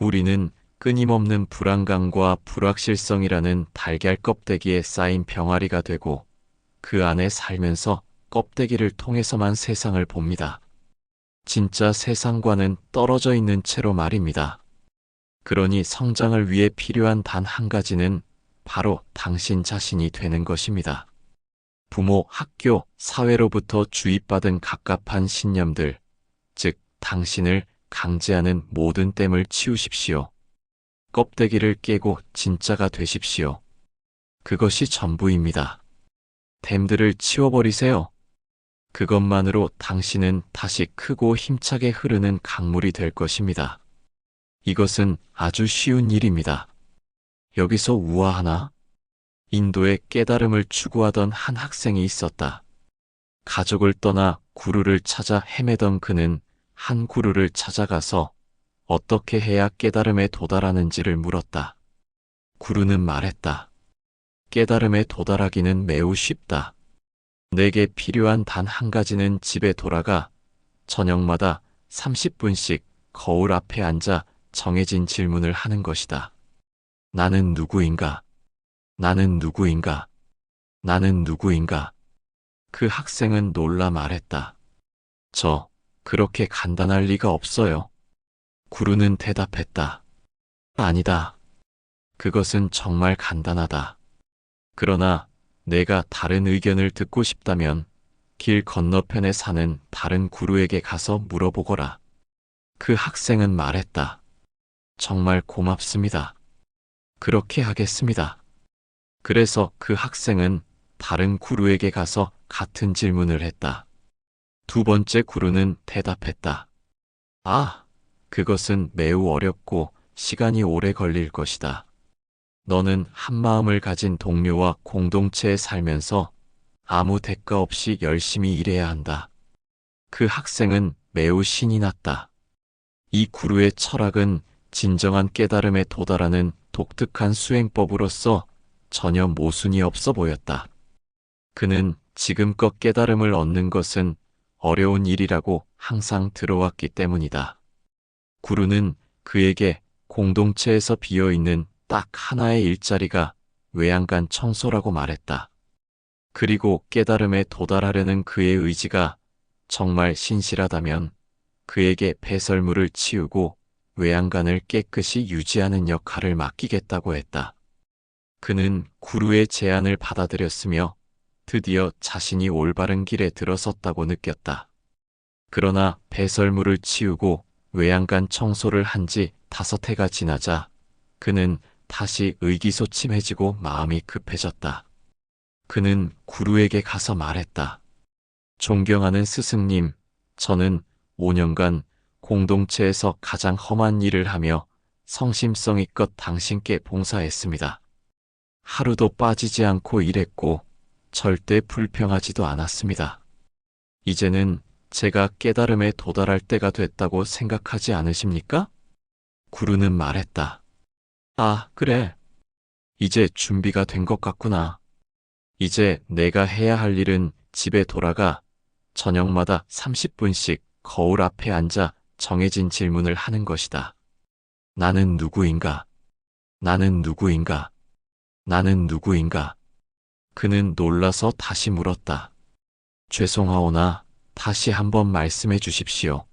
우리는 끊임없는 불안감과 불확실성이라는 달걀 껍데기에 쌓인 병아리가 되고 그 안에 살면서 껍데기를 통해서만 세상을 봅니다. 진짜 세상과는 떨어져 있는 채로 말입니다. 그러니 성장을 위해 필요한 단 한 가지는 바로 당신 자신이 되는 것입니다. 부모, 학교, 사회로부터 주입받은 갑갑한 신념들, 즉 당신을 강제하는 모든 댐을 치우십시오. 껍데기를 깨고 진짜가 되십시오. 그것이 전부입니다. 댐들을 치워버리세요. 그것만으로 당신은 다시 크고 힘차게 흐르는 강물이 될 것입니다. 이것은 아주 쉬운 일입니다. 여기서 우아하나? 인도에 깨달음을 추구하던 한 학생이 있었다. 가족을 떠나 구루를 찾아 헤매던 그는 한 구루를 찾아가서 어떻게 해야 깨달음에 도달하는지를 물었다. 구루는 말했다. 깨달음에 도달하기는 매우 쉽다. 내게 필요한 단 한 가지는 집에 돌아가 저녁마다 30분씩 거울 앞에 앉아 정해진 질문을 하는 것이다. 나는 누구인가? 나는 누구인가? 나는 누구인가? 그 학생은 놀라 말했다. 그렇게 간단할 리가 없어요. 구루는 대답했다. 아니다. 그것은 정말 간단하다. 그러나 내가 다른 의견을 듣고 싶다면 길 건너편에 사는 다른 구루에게 가서 물어보거라. 그 학생은 말했다. 정말 고맙습니다. 그렇게 하겠습니다. 그래서 그 학생은 다른 구루에게 가서 같은 질문을 했다. 두 번째 구루는 대답했다. 그것은 매우 어렵고 시간이 오래 걸릴 것이다. 너는 한 마음을 가진 동료와 공동체에 살면서 아무 대가 없이 열심히 일해야 한다. 그 학생은 매우 신이 났다. 이 구루의 철학은 진정한 깨달음에 도달하는 독특한 수행법으로서 전혀 모순이 없어 보였다. 그는 지금껏 깨달음을 얻는 것은 어려운 일이라고 항상 들어왔기 때문이다. 구루는 그에게 공동체에서 비어있는 딱 하나의 일자리가 외양간 청소라고 말했다. 그리고 깨달음에 도달하려는 그의 의지가 정말 신실하다면 그에게 배설물을 치우고 외양간을 깨끗이 유지하는 역할을 맡기겠다고 했다. 그는 구루의 제안을 받아들였으며 드디어 자신이 올바른 길에 들어섰다고 느꼈다. 그러나 배설물을 치우고 외양간 청소를 한 지 5해가 지나자 그는 다시 의기소침해지고 마음이 급해졌다. 그는 구루에게 가서 말했다. 존경하는 스승님, 저는 5년간 공동체에서 가장 험한 일을 하며 성심성의껏 당신께 봉사했습니다. 하루도 빠지지 않고 일했고 절대 불평하지도 않았습니다. 이제는 제가 깨달음에 도달할 때가 됐다고 생각하지 않으십니까? 구루는 말했다. 그래. 이제 준비가 된 것 같구나. 이제 내가 해야 할 일은 집에 돌아가 저녁마다 30분씩 거울 앞에 앉아 정해진 질문을 하는 것이다. 나는 누구인가? 나는 누구인가? 나는 누구인가? 그는 놀라서 다시 물었다. 죄송하오나 다시 한번 말씀해 주십시오.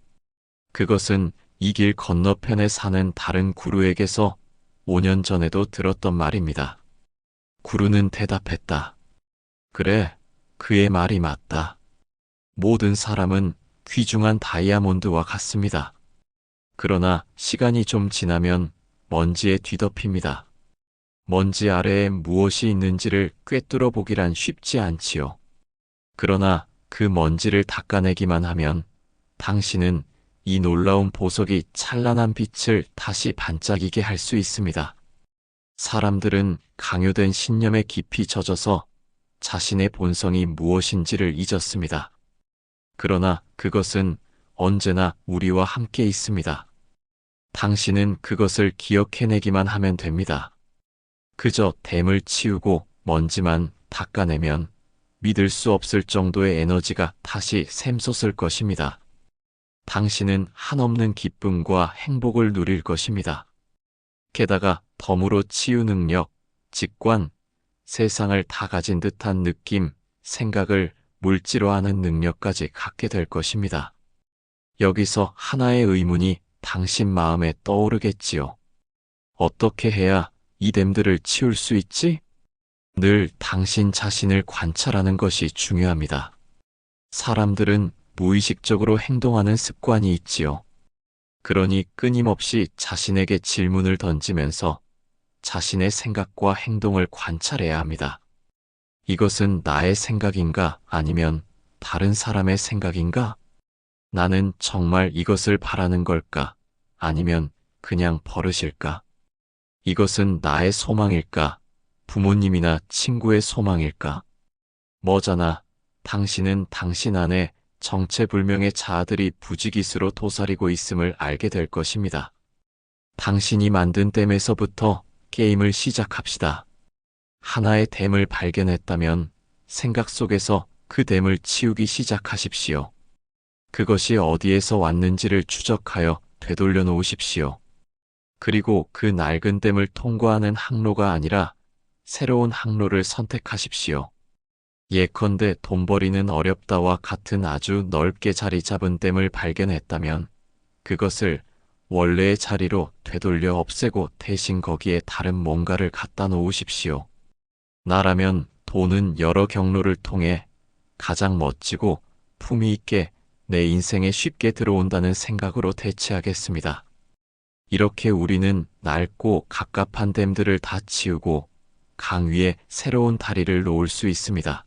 그것은 이 길 건너편에 사는 다른 구루에게서 5년 전에도 들었던 말입니다. 구루는 대답했다. 그래, 그의 말이 맞다. 모든 사람은 귀중한 다이아몬드와 같습니다. 그러나 시간이 좀 지나면 먼지에 뒤덮입니다. 먼지 아래에 무엇이 있는지를 꿰뚫어 보기란 쉽지 않지요. 그러나 그 먼지를 닦아내기만 하면 당신은 이 놀라운 보석이 찬란한 빛을 다시 반짝이게 할 수 있습니다. 사람들은 강요된 신념에 깊이 젖어서 자신의 본성이 무엇인지를 잊었습니다. 그러나 그것은 언제나 우리와 함께 있습니다. 당신은 그것을 기억해내기만 하면 됩니다. 그저 댐을 치우고 먼지만 닦아내면 믿을 수 없을 정도의 에너지가 다시 샘솟을 것입니다. 당신은 한없는 기쁨과 행복을 누릴 것입니다. 게다가 덤으로 치유 능력, 직관, 세상을 다 가진 듯한 느낌, 생각을 물질화하는 능력까지 갖게 될 것입니다. 여기서 하나의 의문이 당신 마음에 떠오르겠지요. 어떻게 해야 이 댐들을 치울 수 있지? 늘 당신 자신을 관찰하는 것이 중요합니다. 사람들은 무의식적으로 행동하는 습관이 있지요. 그러니 끊임없이 자신에게 질문을 던지면서 자신의 생각과 행동을 관찰해야 합니다. 이것은 나의 생각인가 아니면 다른 사람의 생각인가? 나는 정말 이것을 바라는 걸까? 아니면 그냥 버릇일까? 이것은 나의 소망일까? 부모님이나 친구의 소망일까? 머잖아, 당신은 당신 안에 정체불명의 자아들이 부지기수로 도사리고 있음을 알게 될 것입니다. 당신이 만든 댐에서부터 게임을 시작합시다. 하나의 댐을 발견했다면 생각 속에서 그 댐을 치우기 시작하십시오. 그것이 어디에서 왔는지를 추적하여 되돌려 놓으십시오. 그리고 그 낡은 댐을 통과하는 항로가 아니라 새로운 항로를 선택하십시오. 예컨대 돈벌이는 어렵다와 같은 아주 넓게 자리 잡은 댐을 발견했다면 그것을 원래의 자리로 되돌려 없애고 대신 거기에 다른 뭔가를 갖다 놓으십시오. 나라면 돈은 여러 경로를 통해 가장 멋지고 품위 있게 내 인생에 쉽게 들어온다는 생각으로 대체하겠습니다. 이렇게 우리는 낡고 갑갑한 댐들을 다 치우고 강 위에 새로운 다리를 놓을 수 있습니다.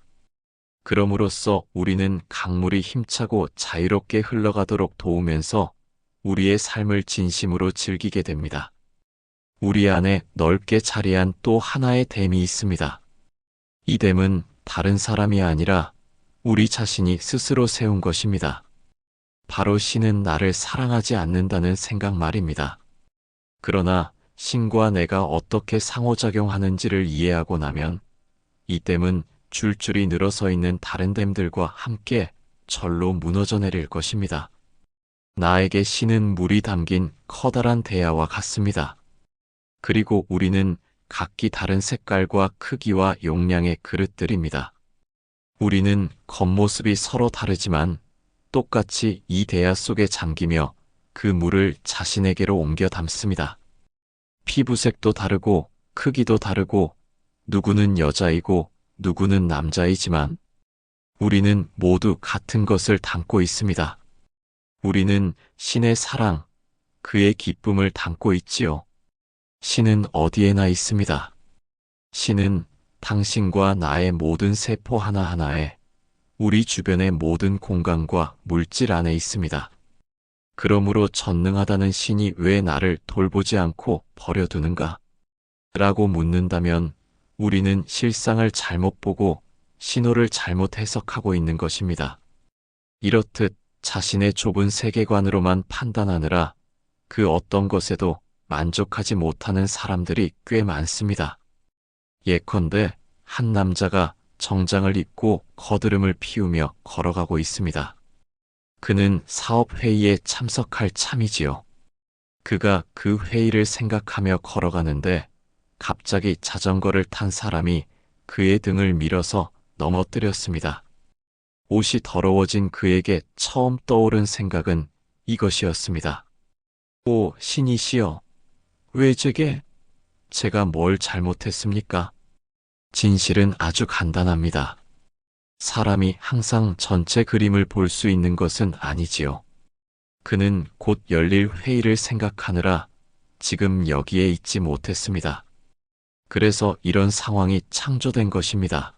그럼으로써 우리는 강물이 힘차고 자유롭게 흘러가도록 도우면서 우리의 삶을 진심으로 즐기게 됩니다. 우리 안에 넓게 자리한 또 하나의 댐이 있습니다. 이 댐은 다른 사람이 아니라 우리 자신이 스스로 세운 것입니다. 바로 신은 나를 사랑하지 않는다는 생각 말입니다. 그러나 신과 내가 어떻게 상호작용하는지를 이해하고 나면 이 댐은 줄줄이 늘어서 있는 다른 댐들과 함께 절로 무너져 내릴 것입니다. 나에게 신은 물이 담긴 커다란 대야와 같습니다. 그리고 우리는 각기 다른 색깔과 크기와 용량의 그릇들입니다. 우리는 겉모습이 서로 다르지만 똑같이 이 대야 속에 잠기며 그 물을 자신에게로 옮겨 담습니다. 피부색도 다르고 크기도 다르고 누구는 여자이고 누구는 남자이지만 우리는 모두 같은 것을 담고 있습니다. 우리는 신의 사랑, 그의 기쁨을 담고 있지요. 신은 어디에나 있습니다. 신은 당신과 나의 모든 세포 하나하나에 우리 주변의 모든 공간과 물질 안에 있습니다. 그러므로 전능하다는 신이 왜 나를 돌보지 않고 버려두는가? 라고 묻는다면 우리는 실상을 잘못 보고 신호를 잘못 해석하고 있는 것입니다. 이렇듯 자신의 좁은 세계관으로만 판단하느라 그 어떤 것에도 만족하지 못하는 사람들이 꽤 많습니다. 예컨대 한 남자가 정장을 입고 거드름을 피우며 걸어가고 있습니다. 그는 사업회의에 참석할 참이지요. 그가 그 회의를 생각하며 걸어가는데 갑자기 자전거를 탄 사람이 그의 등을 밀어서 넘어뜨렸습니다. 옷이 더러워진 그에게 처음 떠오른 생각은 이것이었습니다. 오, 신이시여, 왜 제가 뭘 잘못했습니까? 진실은 아주 간단합니다. 사람이 항상 전체 그림을 볼 수 있는 것은 아니지요. 그는 곧 열릴 회의를 생각하느라 지금 여기에 있지 못했습니다. 그래서 이런 상황이 창조된 것입니다.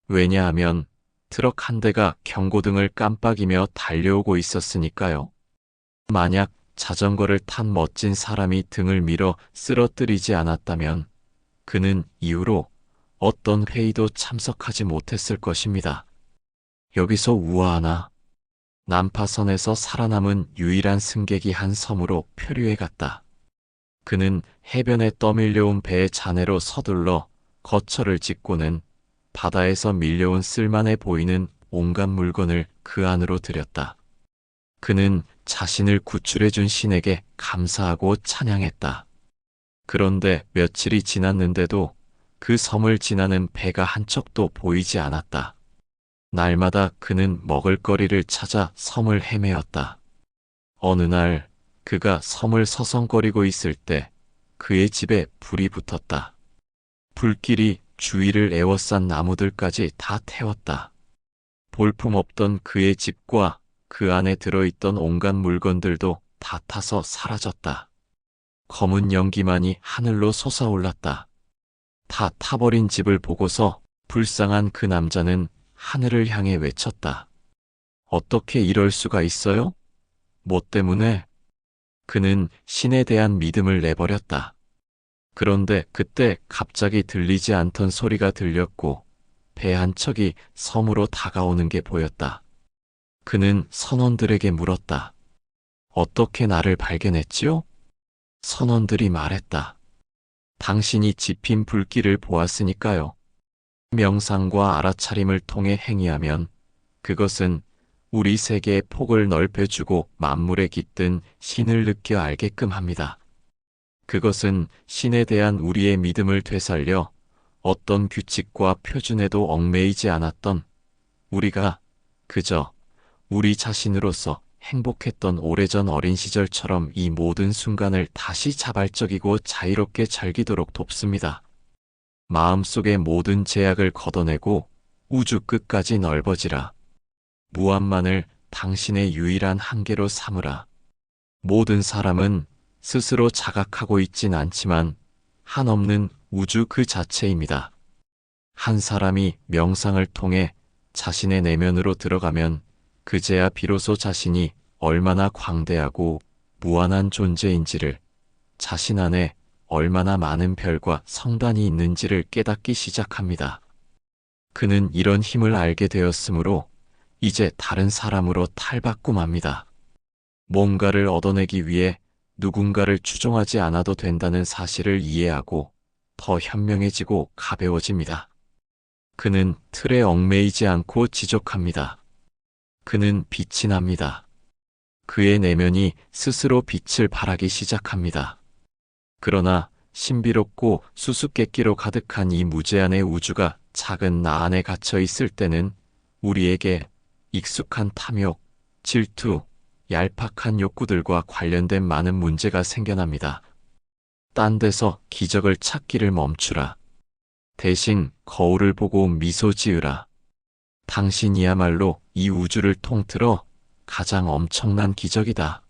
왜냐하면 트럭 한 대가 경고등을 깜빡이며 달려오고 있었으니까요. 만약 자전거를 탄 멋진 사람이 등을 밀어 쓰러뜨리지 않았다면 그는 이후로 어떤 회의도 참석하지 못했을 것입니다. 여기서 우아하나? 난파선에서 살아남은 유일한 승객이 한 섬으로 표류해 갔다. 그는 해변에 떠밀려온 배의 잔해로 서둘러 거처를 짓고는 바다에서 밀려온 쓸만해 보이는 온갖 물건을 그 안으로 들였다. 그는 자신을 구출해준 신에게 감사하고 찬양했다. 그런데 며칠이 지났는데도 그 섬을 지나는 배가 한 척도 보이지 않았다. 날마다 그는 먹을거리를 찾아 섬을 헤매었다. 어느 날 그가 섬을 서성거리고 있을 때 그의 집에 불이 붙었다. 불길이 주위를 에워싼 나무들까지 다 태웠다. 볼품없던 그의 집과 그 안에 들어있던 온갖 물건들도 다 타서 사라졌다. 검은 연기만이 하늘로 솟아올랐다. 다 타버린 집을 보고서 불쌍한 그 남자는 하늘을 향해 외쳤다. 어떻게 이럴 수가 있어요? 뭐 때문에? 그는 신에 대한 믿음을 내버렸다. 그런데 그때 갑자기 들리지 않던 소리가 들렸고 배 한 척이 섬으로 다가오는 게 보였다. 그는 선원들에게 물었다. 어떻게 나를 발견했지요? 선원들이 말했다. 당신이 지핀 불길을 보았으니까요. 명상과 알아차림을 통해 행위하면 그것은 우리 세계의 폭을 넓혀주고 만물에 깃든 신을 느껴 알게끔 합니다. 그것은 신에 대한 우리의 믿음을 되살려 어떤 규칙과 표준에도 얽매이지 않았던 우리가 그저 우리 자신으로서 행복했던 오래전 어린 시절처럼 이 모든 순간을 다시 자발적이고 자유롭게 즐기도록 돕습니다. 마음속의 모든 제약을 걷어내고 우주 끝까지 넓어지라. 무한만을 당신의 유일한 한계로 삼으라. 모든 사람은 스스로 자각하고 있진 않지만 한없는 우주 그 자체입니다. 한 사람이 명상을 통해 자신의 내면으로 들어가면 그제야 비로소 자신이 얼마나 광대하고 무한한 존재인지를, 자신 안에 얼마나 많은 별과 성단이 있는지를 깨닫기 시작합니다. 그는 이런 힘을 알게 되었으므로 이제 다른 사람으로 탈바꿈합니다. 뭔가를 얻어내기 위해 누군가를 추종하지 않아도 된다는 사실을 이해하고 더 현명해지고 가벼워집니다. 그는 틀에 얽매이지 않고 지족합니다. 그는 빛이 납니다. 그의 내면이 스스로 빛을 발하기 시작합니다. 그러나 신비롭고 수수께끼로 가득한 이 무제한의 우주가 작은 나 안에 갇혀 있을 때는 우리에게 익숙한 탐욕, 질투, 얄팍한 욕구들과 관련된 많은 문제가 생겨납니다. 딴 데서 기적을 찾기를 멈추라. 대신 거울을 보고 미소 지으라. 당신이야말로 이 우주를 통틀어 가장 엄청난 기적이다.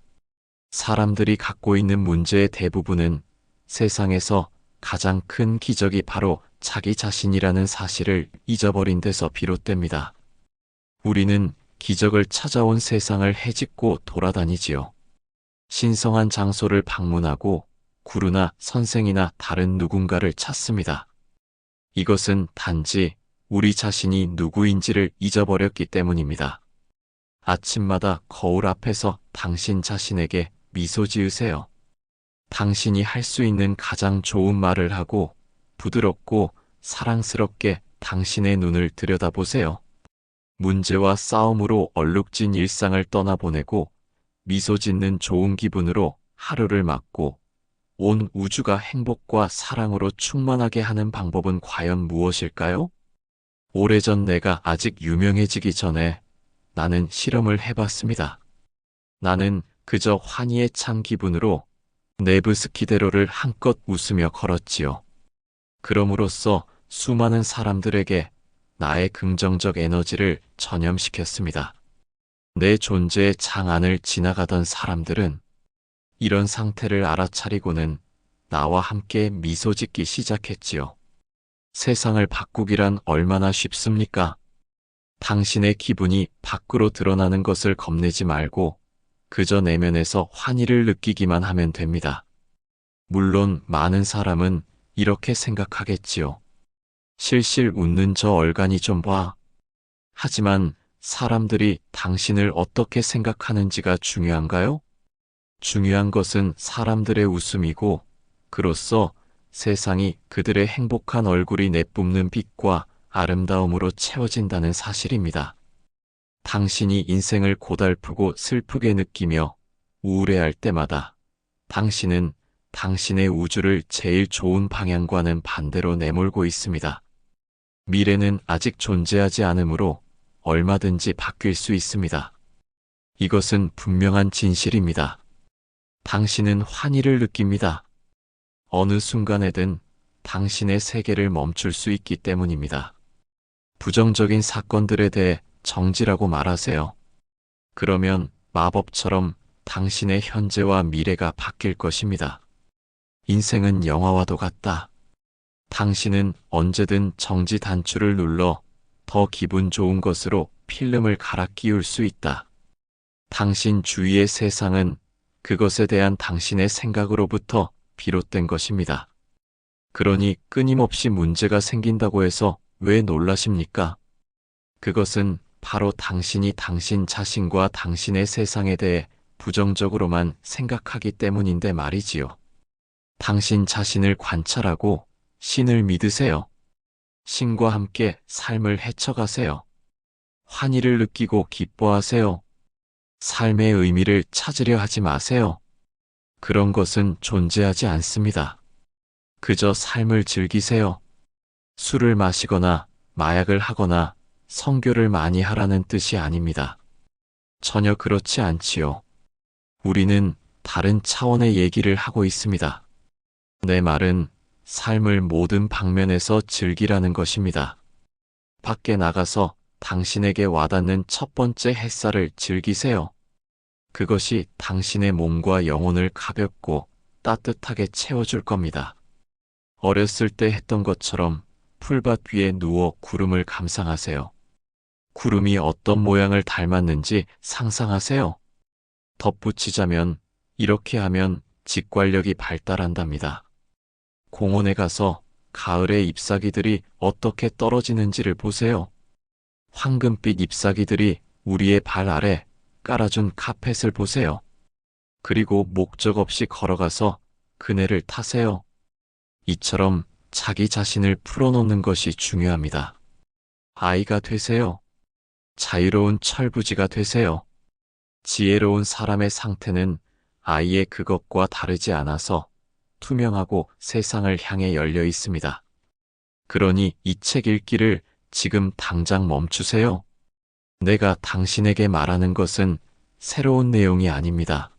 사람들이 갖고 있는 문제의 대부분은 세상에서 가장 큰 기적이 바로 자기 자신이라는 사실을 잊어버린 데서 비롯됩니다. 우리는 기적을 찾아온 세상을 헤집고 돌아다니지요. 신성한 장소를 방문하고 구루나 선생이나 다른 누군가를 찾습니다. 이것은 단지 우리 자신이 누구인지를 잊어버렸기 때문입니다. 아침마다 거울 앞에서 당신 자신에게 미소 지으세요. 당신이 할 수 있는 가장 좋은 말을 하고 부드럽고 사랑스럽게 당신의 눈을 들여다보세요. 문제와 싸움으로 얼룩진 일상을 떠나보내고 미소 짓는 좋은 기분으로 하루를 맞고 온 우주가 행복과 사랑으로 충만하게 하는 방법은 과연 무엇일까요? 오래전 내가 아직 유명해지기 전에 나는 실험을 해봤습니다. 나는 그저 환희에 찬 기분으로 네브스키대로를 한껏 웃으며 걸었지요. 그럼으로써 수많은 사람들에게 나의 긍정적 에너지를 전염시켰습니다. 내 존재의 장안을 지나가던 사람들은 이런 상태를 알아차리고는 나와 함께 미소 짓기 시작했지요. 세상을 바꾸기란 얼마나 쉽습니까? 당신의 기분이 밖으로 드러나는 것을 겁내지 말고 그저 내면에서 환희를 느끼기만 하면 됩니다. 물론 많은 사람은 이렇게 생각하겠지요. 실실 웃는 저 얼간이 좀 봐. 하지만 사람들이 당신을 어떻게 생각하는지가 중요한가요? 중요한 것은 사람들의 웃음이고 그로써 세상이 그들의 행복한 얼굴이 내뿜는 빛과 아름다움으로 채워진다는 사실입니다. 당신이 인생을 고달프고 슬프게 느끼며 우울해할 때마다 당신은 당신의 우주를 제일 좋은 방향과는 반대로 내몰고 있습니다. 미래는 아직 존재하지 않으므로 얼마든지 바뀔 수 있습니다. 이것은 분명한 진실입니다. 당신은 환희를 느낍니다. 어느 순간에든 당신의 세계를 멈출 수 있기 때문입니다. 부정적인 사건들에 대해 정지라고 말하세요. 그러면 마법처럼 당신의 현재와 미래가 바뀔 것입니다. 인생은 영화와도 같다. 당신은 언제든 정지 단추를 눌러 더 기분 좋은 것으로 필름을 갈아 끼울 수 있다. 당신 주위의 세상은 그것에 대한 당신의 생각으로부터 비롯된 것입니다. 그러니 끊임없이 문제가 생긴다고 해서 왜 놀라십니까? 그것은 바로 당신이 당신 자신과 당신의 세상에 대해 부정적으로만 생각하기 때문인데 말이지요. 당신 자신을 관찰하고 신을 믿으세요. 신과 함께 삶을 헤쳐가세요. 환희를 느끼고 기뻐하세요. 삶의 의미를 찾으려 하지 마세요. 그런 것은 존재하지 않습니다. 그저 삶을 즐기세요. 술을 마시거나 마약을 하거나 선교를 많이 하라는 뜻이 아닙니다. 전혀 그렇지 않지요. 우리는 다른 차원의 얘기를 하고 있습니다. 내 말은 삶을 모든 방면에서 즐기라는 것입니다. 밖에 나가서 당신에게 와닿는 첫 번째 햇살을 즐기세요. 그것이 당신의 몸과 영혼을 가볍고 따뜻하게 채워줄 겁니다. 어렸을 때 했던 것처럼 풀밭 위에 누워 구름을 감상하세요. 구름이 어떤 모양을 닮았는지 상상하세요. 덧붙이자면 이렇게 하면 직관력이 발달한답니다. 공원에 가서 가을의 잎사귀들이 어떻게 떨어지는지를 보세요. 황금빛 잎사귀들이 우리의 발 아래 깔아준 카펫을 보세요. 그리고 목적 없이 걸어가서 그네를 타세요. 이처럼 자기 자신을 풀어놓는 것이 중요합니다. 아이가 되세요. 자유로운 철부지가 되세요. 지혜로운 사람의 상태는 아이의 그것과 다르지 않아서 투명하고 세상을 향해 열려 있습니다. 그러니 이 책 읽기를 지금 당장 멈추세요. 내가 당신에게 말하는 것은 새로운 내용이 아닙니다.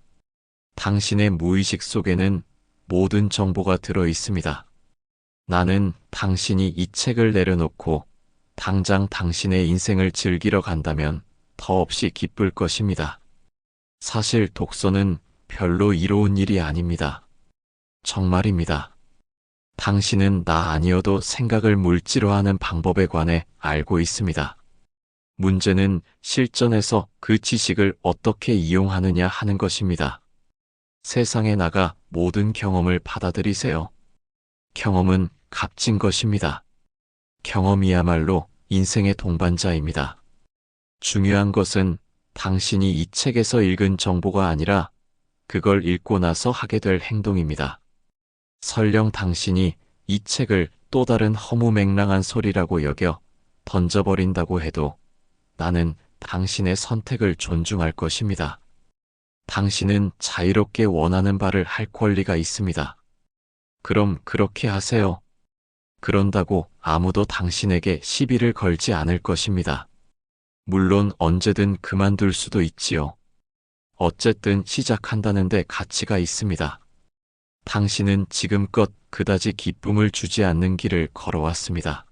당신의 무의식 속에는 모든 정보가 들어 있습니다. 나는 당신이 이 책을 내려놓고 당장 당신의 인생을 즐기러 간다면 더없이 기쁠 것입니다. 사실 독서는 별로 이로운 일이 아닙니다. 정말입니다. 당신은 나 아니어도 생각을 물질화하는 방법에 관해 알고 있습니다. 문제는 실전에서 그 지식을 어떻게 이용하느냐 하는 것입니다. 세상에 나가 모든 경험을 받아들이세요. 경험은 값진 것입니다. 경험이야말로 인생의 동반자입니다. 중요한 것은 당신이 이 책에서 읽은 정보가 아니라 그걸 읽고 나서 하게 될 행동입니다. 설령 당신이 이 책을 또 다른 허무맹랑한 소리라고 여겨 던져버린다고 해도 나는 당신의 선택을 존중할 것입니다. 당신은 자유롭게 원하는 바를 할 권리가 있습니다. 그럼 그렇게 하세요. 그런다고 아무도 당신에게 시비를 걸지 않을 것입니다. 물론 언제든 그만둘 수도 있지요. 어쨌든 시작한다는데 가치가 있습니다. 당신은 지금껏 그다지 기쁨을 주지 않는 길을 걸어왔습니다.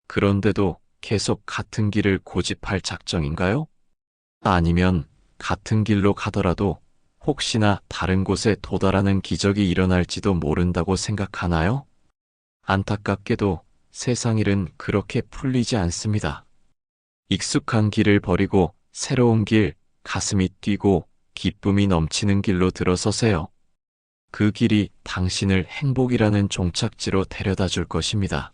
그런데도 계속 같은 길을 고집할 작정인가요? 아니면 같은 길로 가더라도 혹시나 다른 곳에 도달하는 기적이 일어날지도 모른다고 생각하나요? 안타깝게도 세상 일은 그렇게 풀리지 않습니다. 익숙한 길을 버리고 새로운 길, 가슴이 뛰고 기쁨이 넘치는 길로 들어서세요. 그 길이 당신을 행복이라는 종착지로 데려다 줄 것입니다.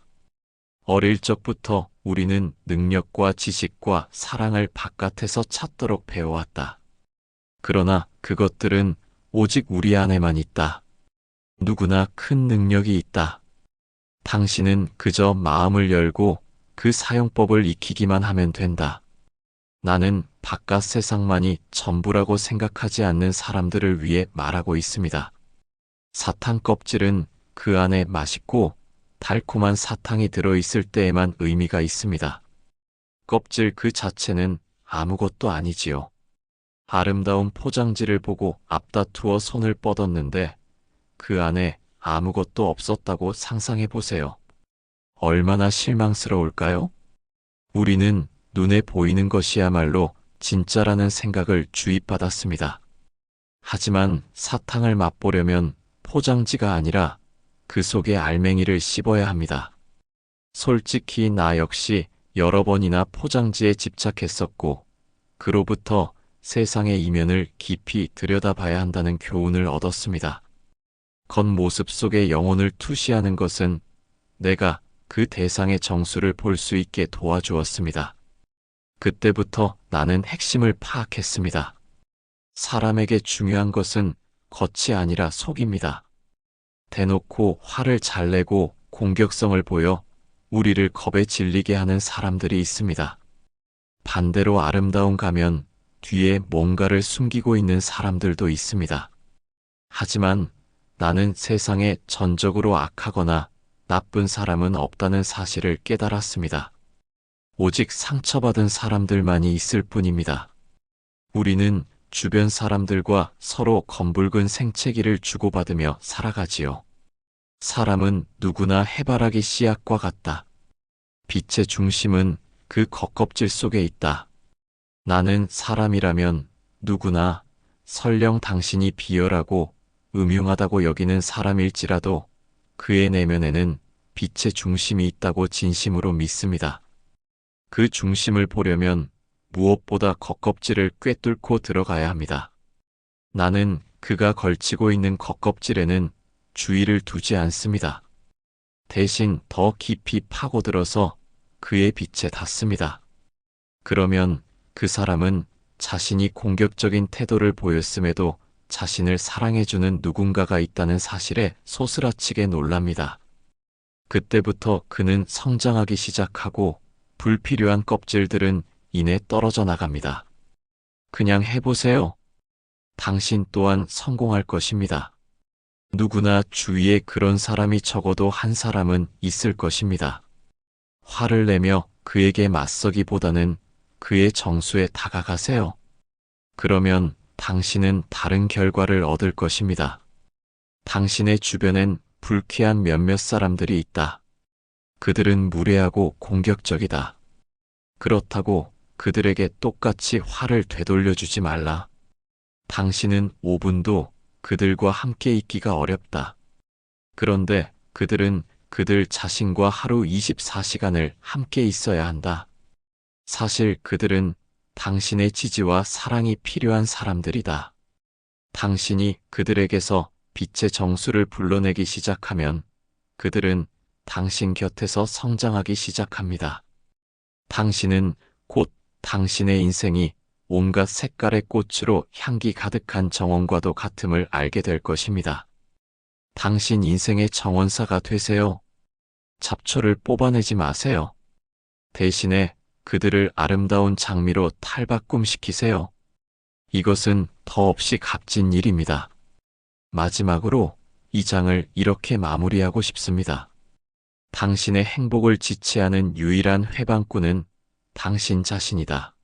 어릴 적부터 우리는 능력과 지식과 사랑을 바깥에서 찾도록 배워왔다. 그러나 그것들은 오직 우리 안에만 있다. 누구나 큰 능력이 있다. 당신은 그저 마음을 열고 그 사용법을 익히기만 하면 된다. 나는 바깥 세상만이 전부라고 생각하지 않는 사람들을 위해 말하고 있습니다. 사탕 껍질은 그 안에 맛있고 달콤한 사탕이 들어있을 때에만 의미가 있습니다. 껍질 그 자체는 아무것도 아니지요. 아름다운 포장지를 보고 앞다투어 손을 뻗었는데 그 안에 아무것도 없었다고 상상해 보세요. 얼마나 실망스러울까요? 우리는 눈에 보이는 것이야말로 진짜라는 생각을 주입받았습니다. 하지만 사탕을 맛보려면 포장지가 아니라 그 속의 알맹이를 씹어야 합니다. 솔직히 나 역시 여러 번이나 포장지에 집착했었고, 그로부터 세상의 이면을 깊이 들여다봐야 한다는 교훈을 얻었습니다. 겉모습 속의 영혼을 투시하는 것은 내가 그 대상의 정수를 볼 수 있게 도와주었습니다. 그때부터 나는 핵심을 파악했습니다. 사람에게 중요한 것은 겉이 아니라 속입니다. 대놓고 화를 잘 내고 공격성을 보여 우리를 겁에 질리게 하는 사람들이 있습니다. 반대로 아름다운 가면 뒤에 뭔가를 숨기고 있는 사람들도 있습니다. 하지만 나는 세상에 전적으로 악하거나 나쁜 사람은 없다는 사실을 깨달았습니다. 오직 상처받은 사람들만이 있을 뿐입니다. 우리는 주변 사람들과 서로 검붉은 생채기를 주고받으며 살아가지요. 사람은 누구나 해바라기 씨앗과 같다. 빛의 중심은 그 겉껍질 속에 있다. 나는 사람이라면 누구나 설령 당신이 비열하고 음흉하다고 여기는 사람일지라도 그의 내면에는 빛의 중심이 있다고 진심으로 믿습니다. 그 중심을 보려면 무엇보다 겉껍질을 꿰뚫고 들어가야 합니다. 나는 그가 걸치고 있는 겉껍질에는 주의를 두지 않습니다. 대신 더 깊이 파고들어서 그의 빛에 닿습니다. 그러면 그 사람은 자신이 공격적인 태도를 보였음에도 자신을 사랑해주는 누군가가 있다는 사실에 소스라치게 놀랍니다. 그때부터 그는 성장하기 시작하고 불필요한 껍질들은 이내 떨어져 나갑니다. 그냥 해보세요. 당신 또한 성공할 것입니다. 누구나 주위에 그런 사람이 적어도 한 사람은 있을 것입니다. 화를 내며 그에게 맞서기보다는 그의 정수에 다가가세요. 그러면 당신은 다른 결과를 얻을 것입니다. 당신의 주변엔 불쾌한 몇몇 사람들이 있다. 그들은 무례하고 공격적이다. 그렇다고 그들에게 똑같이 화를 되돌려주지 말라. 당신은 5분도 그들과 함께 있기가 어렵다. 그런데 그들은 그들 자신과 하루 24시간을 함께 있어야 한다. 사실 그들은 당신의 지지와 사랑이 필요한 사람들이다. 당신이 그들에게서 빛의 정수를 불러내기 시작하면 그들은 당신 곁에서 성장하기 시작합니다. 당신은 곧 당신의 인생이 온갖 색깔의 꽃으로 향기 가득한 정원과도 같음을 알게 될 것입니다. 당신 인생의 정원사가 되세요. 잡초를 뽑아내지 마세요. 대신에 그들을 아름다운 장미로 탈바꿈시키세요. 이것은 더없이 값진 일입니다. 마지막으로 이 장을 이렇게 마무리하고 싶습니다. 당신의 행복을 지체하는 유일한 회방꾼은 당신 자신이다.